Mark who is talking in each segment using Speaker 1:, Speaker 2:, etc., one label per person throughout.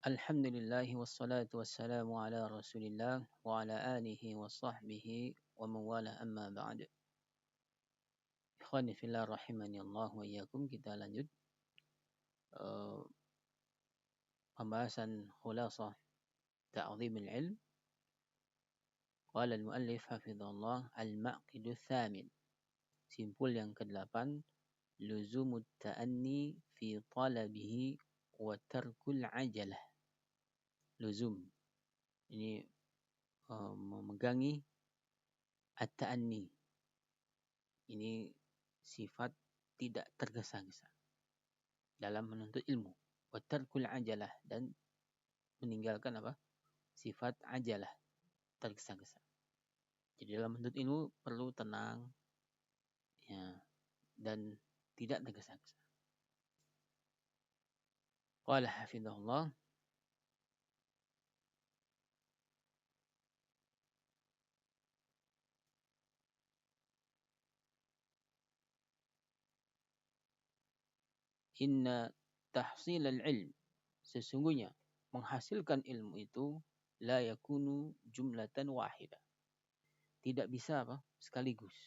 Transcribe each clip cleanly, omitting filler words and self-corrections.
Speaker 1: Alhamdulillahi wassalatu wassalamu ala Rasulillah wa ala alihi wa sahbihi wa mawala amma ba'd. Ikhwani fillah rahimani Allah wa iyyakum, kita lanjut uh, pembahasan khulasah ta'zimil ilm. Qala al-muallif hafizahullah al-maqidu tsamin. Simpul yang ke-8, luzumut ta'anni fi talabihi wa tarkul ajalah. Luzum ini memegangi at-ta'anni. Ini sifat tidak tergesa-gesa dalam menuntut ilmu. Wa tarkul ajalah, dan meninggalkan apa? Sifat ajalah, tergesa-gesa. Jadi dalam menuntut ilmu perlu tenang, ya, dan tidak tergesa-gesa. Qala hafizahullah, inna tahsil al-ilm, sesungguhnya menghasilkan ilmu itu la yakunu jumlatan wahidah, tidak bisa apa? Sekaligus.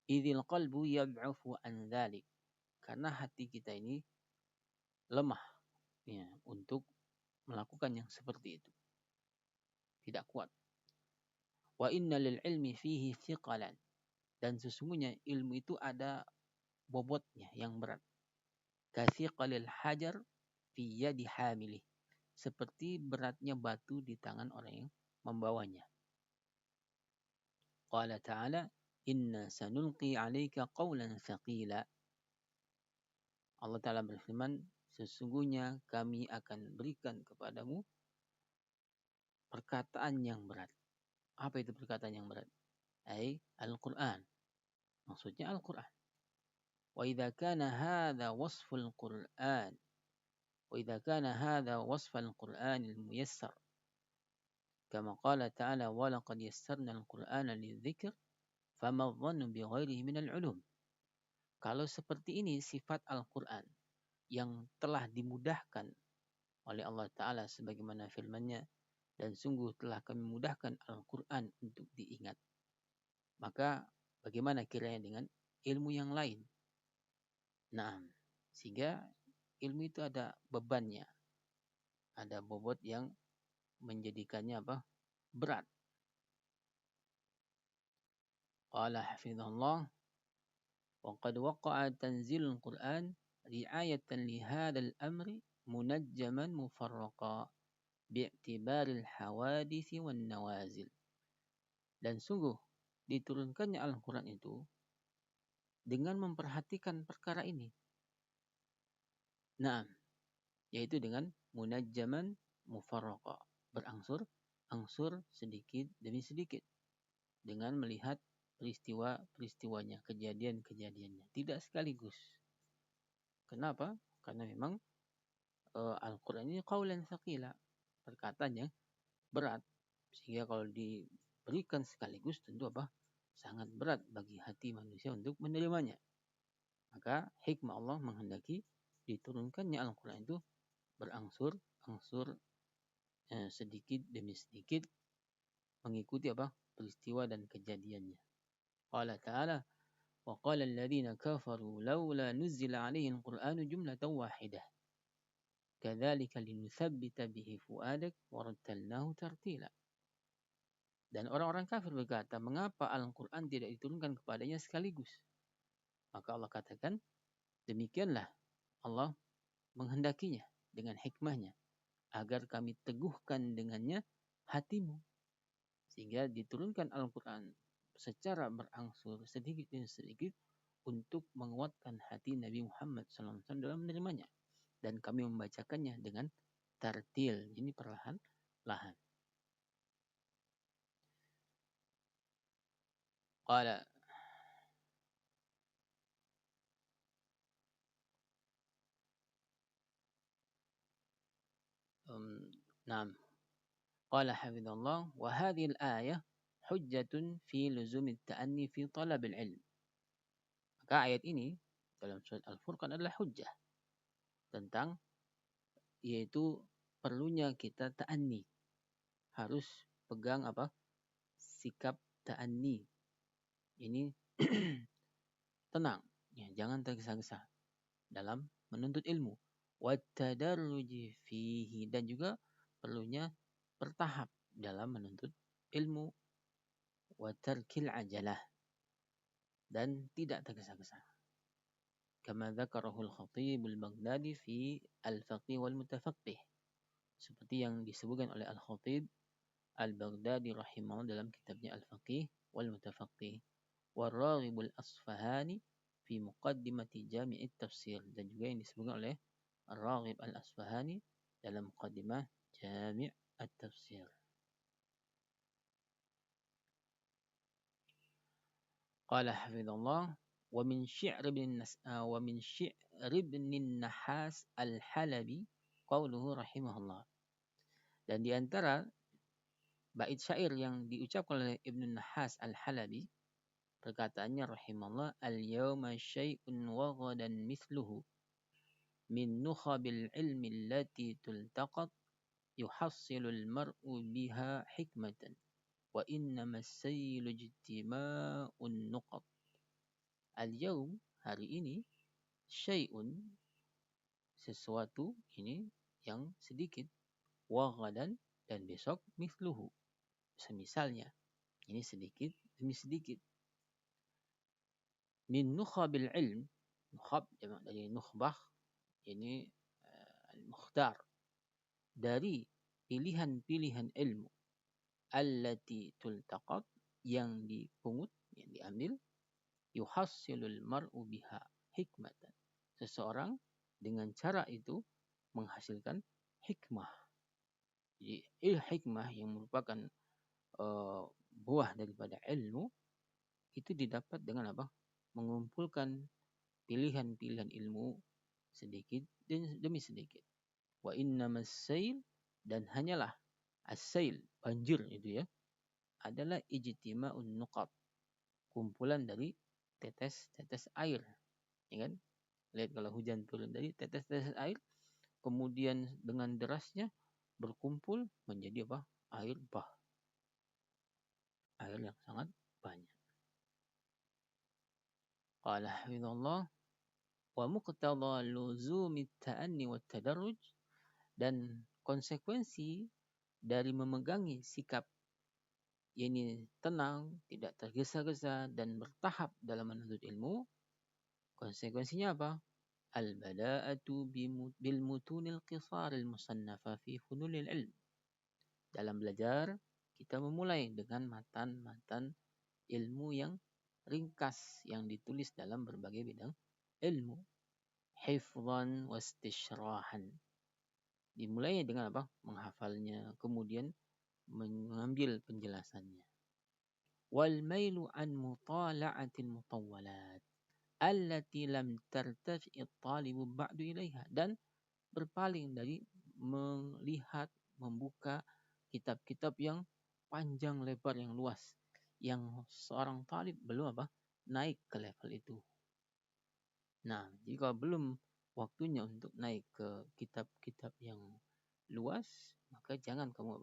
Speaker 1: Idzil qalbu yad'ufu an dzalik, karena hati kita ini lemah, ya, untuk melakukan yang seperti itu. Tidak kuat. Wa inna lil ilmi fihi thiqalan, dan sesungguhnya ilmu itu ada bobotnya yang berat. Kathiqalil hajar fi yadi hamilih, seperti beratnya batu di tangan orang yang membawanya. Qala ta'ala, inna sanulqi 'alaika qawlan thaqila. Allah Ta'ala berfirman, sesungguhnya kami akan berikan kepadamu perkataan yang berat. Apa itu perkataan yang berat? Al-Quran. Maksudnya Al-Quran. Wa idza kana hadha wasful Quran. Wa idza kana hadha wasfal Quran al-muyassar. Kama qala ta'ala, wa laqad yassarna al-Qur'ana lidzikr fama dhannu bi ghairihi min al-ulum. Kalau seperti ini sifat Al-Quran yang telah dimudahkan oleh Allah Ta'ala sebagaimana firman-Nya, dan sungguh telah kami mudahkan Al-Quran untuk diingat, maka bagaimana kiranya dengan ilmu yang lain? Nah, sehingga ilmu itu ada bebannya, ada bobot yang menjadikannya apa? Berat. Qala hafizahullah, wa qad waqa'a tanzilul Qur'an ri'ayatan li hadzal amri munajjaman mufarraqa bi'tibaril hawadits wan nawazil. Dan sungguh diturunkannya Al-Quran itu dengan memperhatikan perkara ini. Nah, yaitu dengan munajjaman mufarraqa, berangsur-angsur sedikit demi sedikit, dengan melihat peristiwa-peristiwanya, kejadian-kejadiannya, tidak sekaligus. Kenapa? Karena memang Al-Quran ini qaulan tsaqila, perkataan yang berat, sehingga kalau diberikan sekaligus tentu apa? Sangat berat bagi hati manusia untuk menerimanya. Maka hikmah Allah menghendaki diturunkannya Al-Quran itu berangsur-angsur, sedikit demi sedikit, mengikuti apa? Peristiwa dan kejadiannya. Qala ta'ala, wa qala alladhina kafaru laula nuzila alaihi al-Qur'anu jumlatan wahidah kadzalika linutsabbita bihi fuadak wa rattalnahu tartila. Dan orang-orang kafir berkata, mengapa Al-Quran tidak diturunkan kepadanya sekaligus? Maka Allah katakan, demikianlah Allah menghendakinya dengan hikmahnya, agar kami teguhkan dengannya hatimu. Sehingga diturunkan Al-Quran secara berangsur sedikit demi sedikit untuk menguatkan hati Nabi Muhammad SAW dalam menerimanya. Dan kami membacakannya dengan tartil, ini perlahan-lahan. Qala Naam. Qala hafizallah, wa hadhihi al-ayah hujjatun fi luzum at-ta'anni fi talab al-ilm. Maka ayat ini dalam surat Al-Furqan adalah hujjah tentang, yaitu perlunya kita ta'anni. Harus pegang sikap ta'anni. Ini tenang, ya, jangan tergesa-gesa dalam menuntut ilmu. Wattadarruji fihi, dan juga perlunya bertahap dalam menuntut ilmu. Wa tarkil ajalah, dan tidak tergesa-gesa. Kama dzakarahu al-Khatib al-Baghdadi fi al-Faqih wal Mutafaqih. Seperti yang disebutkan oleh Al-Khatib al-Baghdadi rahimahullah dalam kitabnya Al-Faqih wal Mutafaqih. War-Raghib al-Asfahani fi muqaddimati Jami' at-Tafsir, dan juga yang disebutkan oleh Ar-Raghib al-Asfahani dalam muqaddimah Jami' at-Tafsir. Qala hafizallah wa min syi'r ibn Nahas al-Halabi qauluhu rahimahullah. Dan di antara bait syair yang diucapkan oleh Ibnu Nahas al-Halabi, perkataannya rahimahullah, al-yawma syai'un wa ghadan mithluhu min nukhabil ilmi allati tultaqat yuhassilul mar'u biha hikmatan wa innama as-saylu ijtima'un nuqat. Al-yawm, hari ini, syai'un, sesuatu ini yang sedikit, wa ghadan, dan besok mithluhu, semisalnya, ini sedikit demi sedikit. Min nukhabil ilm, nukhab dari nukhbah, ini al-mukhtar, dari pilihan-pilihan ilmu, allati tultaqat, yang dipungut, yang diambil, yuhassilul mar'u biha hikmatan, seseorang dengan cara itu menghasilkan hikmah. Jadi hikmah yang merupakan buah daripada ilmu itu didapat dengan mengumpulkan pilihan-pilihan ilmu sedikit demi sedikit. Wa innamas sail, dan hanyalah as-sail, banjir itu ya, adalah ijtima'un nuqat, kumpulan dari tetes-tetes air, ya kan? Lihat kalau hujan turun dari tetes-tetes air, kemudian dengan derasnya berkumpul menjadi air bah, air yang sangat banyak. Qala hafizallah wa muqtada luzumi ta'anni wa tadarruj, dan konsekuensi dari memegangi sikap ini tenang, tidak tergesa-gesa, dan bertahap dalam menuntut ilmu, konsekuensinya apa? Al-bada'atu bil mutunil qisar al-musannafa fi funulil ilm. Dalam belajar, kita memulai dengan matan-matan ilmu yang ringkas yang ditulis dalam berbagai bidang ilmu. Hifdhan wastishrahan. Dimulai dengan menghafalnya, kemudian mengambil penjelasannya. Wal mailu an mutala'atil mutawwalat allati lam tartafi at-talibu ba'du ilaiha, dan berpaling dari melihat, membuka kitab-kitab yang panjang lebar, yang luas, yang seorang talib belum naik ke level itu. Nah, jika belum waktunya untuk naik ke kitab-kitab yang luas, maka jangan kamu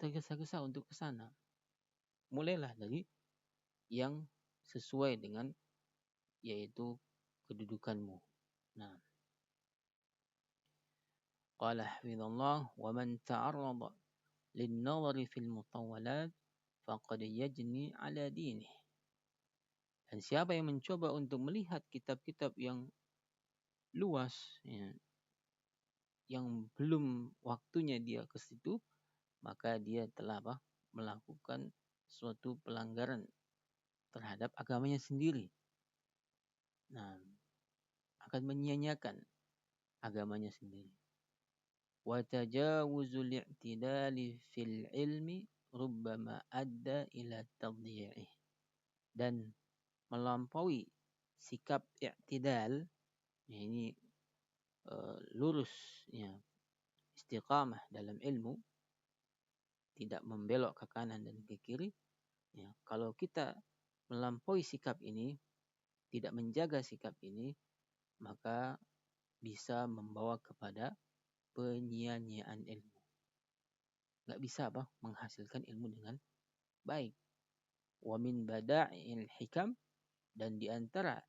Speaker 1: tergesa-gesa untuk ke sana. Mulailah dari yang sesuai dengan yaitu kedudukanmu. Nah, qala hafizallah wa man ta'arrada lin-nazari fil mutawwalat faqad yajni ala dinih. Dan siapa yang mencoba untuk melihat kitab-kitab yang luas, ya, yang belum waktunya dia ke situ, maka dia telah melakukan suatu pelanggaran terhadap agamanya sendiri. Nah, akan menyia-nyiakan agamanya sendiri. Wa tajawuzul i'tidali fil ilmi rubbama adda ila tadhi'ih. Dan melampaui sikap i'tidal, ya, ini lurus, ya, istiqamah dalam ilmu, tidak membelok ke kanan dan ke kiri, ya. Kalau kita melampaui sikap ini, tidak menjaga sikap ini, maka bisa membawa kepada penyia-nyiaan ilmu. Nggak bisa menghasilkan ilmu dengan baik. Wa min bada'il hikam, dan di antara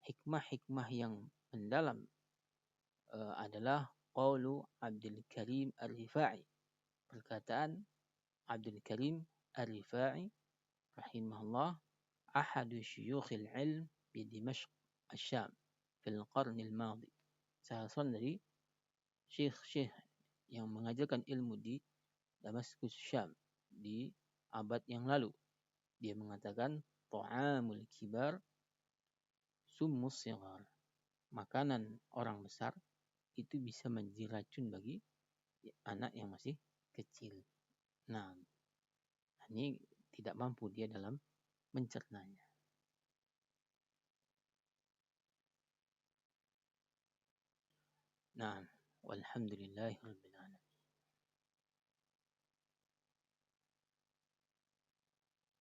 Speaker 1: hikmah-hikmah yang mendalam adalah qaulu Abdul Karim Ar-Rifai, perkataan Abdul Karim Ar-Rifai rahimahullah, ahadu syuyukhil ilm bi Dimashq Asy-Syam fil qarn al-madi. Salah seorang dari syekh-syekh yang mengajarkan ilmu di Damaskus Syam di abad yang lalu. Dia mengatakan ta'amul kibar summus sighar. Makanan orang besar itu bisa menjadi racun bagi anak yang masih kecil. Nah, ini tidak mampu dia dalam mencernanya. Nah, walhamdulillahirabbil alamin.